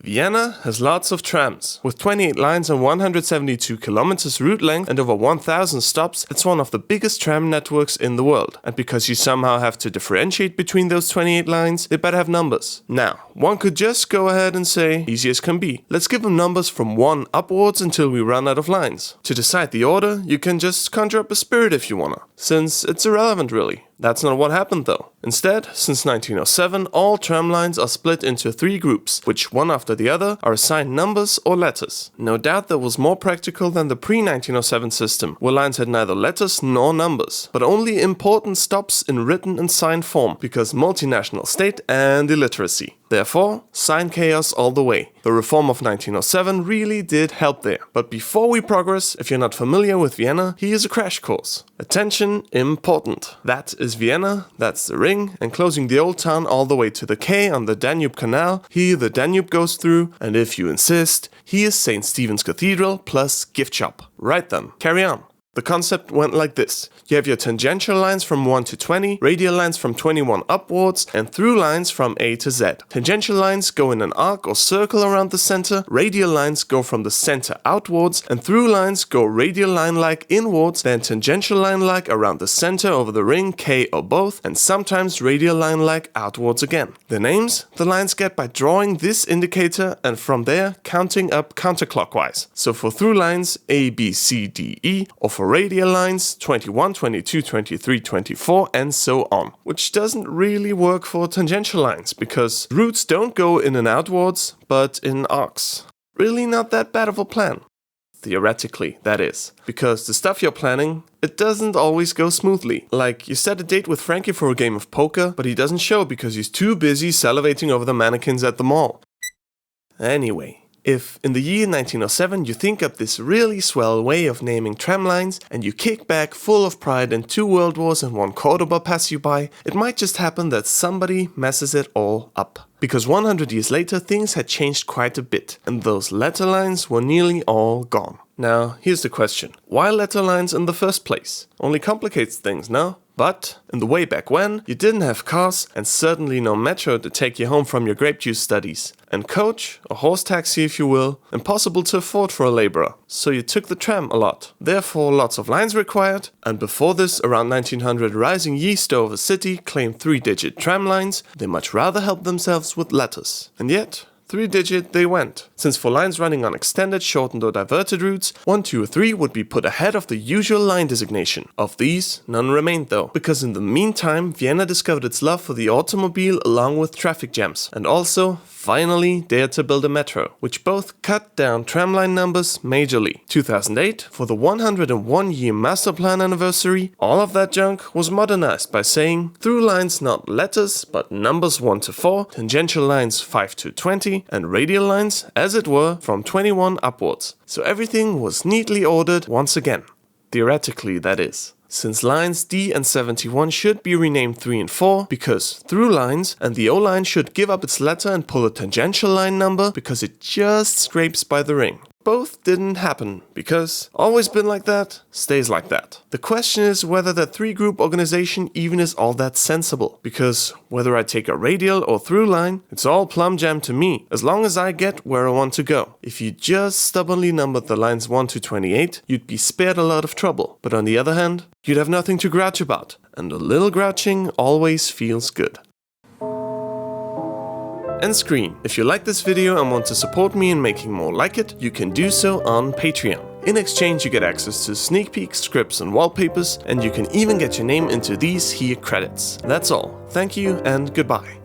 Vienna has lots of trams. With 28 lines and 172 kilometers route length and over 1,000 stops, it's one of the biggest tram networks in the world. And because you somehow have to differentiate between those 28 lines, they better have numbers. Now, one could just go ahead and say, easy as can be. Let's give them numbers from 1 upwards until we run out of lines. To decide the order, you can just conjure up a spirit if you wanna, since it's irrelevant really. That's not what happened though. Instead, since 1907, all tram lines are split into 3 groups, which one after the other are assigned numbers or letters. No doubt that was more practical than the pre-1907 system, where lines had neither letters nor numbers, but only important stops in written and signed form, because multinational state and illiteracy. Therefore, sign chaos all the way. The reform of 1907 really did help there. But before we progress, if you're not familiar with Vienna, here's a crash course. Attention, important. That is Vienna, that's the ring, and closing the old town all the way to the quay on the Danube Canal, here the Danube goes through, and if you insist, here's St. Stephen's Cathedral plus gift shop. Right then, carry on. The concept went like this. You have your tangential lines from 1 to 20, radial lines from 21 upwards, and through lines from A to Z. Tangential lines go in an arc or circle around the center, radial lines go from the center outwards, and through lines go radial line-like inwards, then tangential line-like around the center over the ring, K or both, and sometimes radial line-like outwards again. The names the lines get by drawing this indicator and from there counting up counterclockwise. So for through lines A, B, C, D, E, or for radial lines 21, 22, 23, 24 and so on. Which doesn't really work for tangential lines because routes don't go in and outwards but in arcs. Really not that bad of a plan. Theoretically, that is. Because the stuff you're planning, it doesn't always go smoothly. Like, you set a date with Frankie for a game of poker, but he doesn't show because he's too busy salivating over the mannequins at the mall. Anyway. If, in the year 1907, you think up this really swell way of naming tram lines, and you kick back full of pride and 2 world wars and 1 Cordoba pass you by, it might just happen that somebody messes it all up. Because 100 years later, things had changed quite a bit, and those letter lines were nearly all gone. Now, here's the question. Why letter lines in the first place? Only complicates things, no? But, in the way back when, you didn't have cars and certainly no metro to take you home from your grape juice studies. And coach, or horse taxi if you will, impossible to afford for a laborer. So you took the tram a lot. Therefore lots of lines required, and before this, around 1900, rising yeast over city claimed 3-digit tram lines. They much rather helped themselves with letters. And yet, 3-digit they went, since for lines running on extended, shortened or diverted routes, 1, 2 or 3 would be put ahead of the usual line designation. Of these, none remained though, because in the meantime Vienna discovered its love for the automobile along with traffic jams, and also finally dared to build a metro, which both cut down tramline numbers majorly. 2008, for the 101-year master plan anniversary, all of that junk was modernized by saying through lines not letters but numbers 1 to 4, tangential lines 5 to 20, and radial lines, as it were, from 21 upwards. So everything was neatly ordered once again. Theoretically, that is. Since lines D and 71 should be renamed 3 and 4 because through lines, and the O line should give up its letter and pull a tangential line number because it just scrapes by the ring. Both didn't happen because always been like that, stays like that. The question is whether that 3-group organization even is all that sensible, because whether I take a radial or through line, it's all plum jam to me, as long as I get where I want to go. If you just stubbornly numbered the lines 1 to 28, you'd be spared a lot of trouble, but on the other hand, you'd have nothing to grouch about, and a little grouching always feels good. End screen. If you like this video and want to support me in making more like it, you can do so on Patreon. In exchange you get access to sneak peeks, scripts and wallpapers, and you can even get your name into these here credits. That's all. Thank you and goodbye.